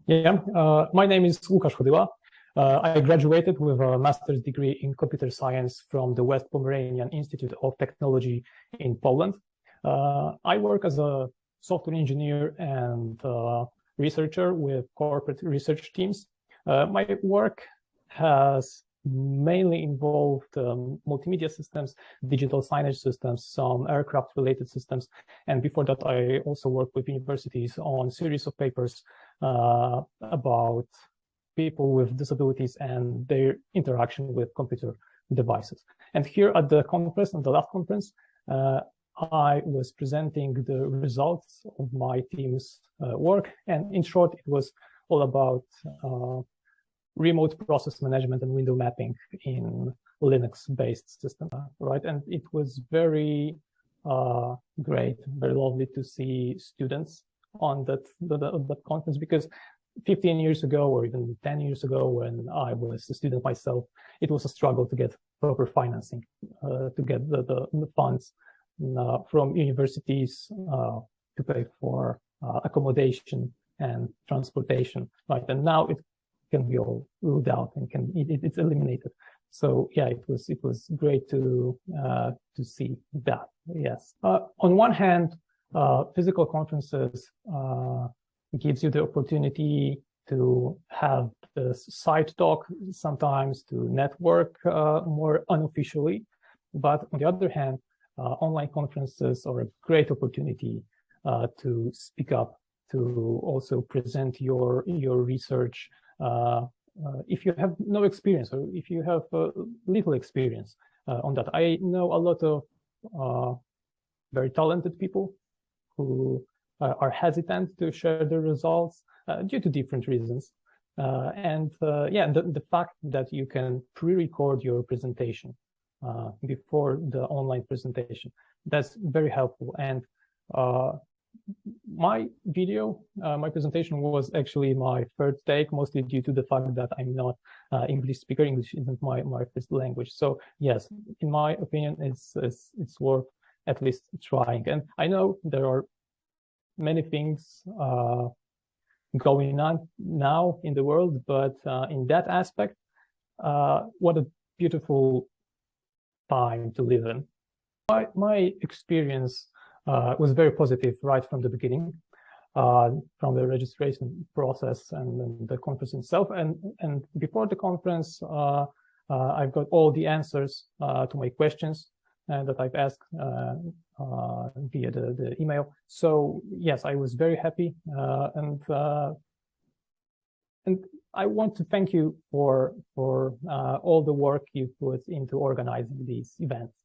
My name is Lukasz Chodyla. I graduated with a master's degree in computer science from the West Pomeranian Institute of Technology in Poland. I work as a software engineer and researcher with corporate research teams. My work has mainly involved multimedia systems, digital signage systems, some aircraft-related systems. And before that, I also worked with universities on a series of papers about people with disabilities and their interaction with computer devices. And here at the conference, at the last conference, I was presenting the results of my team's work. And in short, it was all about remote process management and window mapping in Linux-based systems, right? And it was very great, very lovely to see students on that conference, because 15 years ago or even 10 years ago, when I was a student myself, it was a struggle to get proper financing, to get the funds from universities to pay for accommodation and transportation, right? And now it can be all ruled out and it's eliminated. So yeah, it was great to see that. Yes. On one hand, physical conferences gives you the opportunity to have the side talk, sometimes to network more unofficially. But on the other hand, online conferences are a great opportunity to speak up, to also present your research. If you have no experience, or if you have little experience on that. I know a lot of very talented people who are hesitant to share their results due to different reasons. The fact that you can pre-record your presentation before the online presentation, that's very helpful. And my video, my presentation was actually my third take, mostly due to the fact that I'm not English speaker. English isn't my first language. So yes, in my opinion, it's worth at least trying. And I know there are many things going on now in the world, but in that aspect, what a beautiful time to live in. My experience was very positive right from the beginning, from the registration process and the conference itself. And before the conference, I've got all the answers to my questions that I've asked via the email. So yes, I was very happy, and I want to thank you for all the work you put into organizing these events.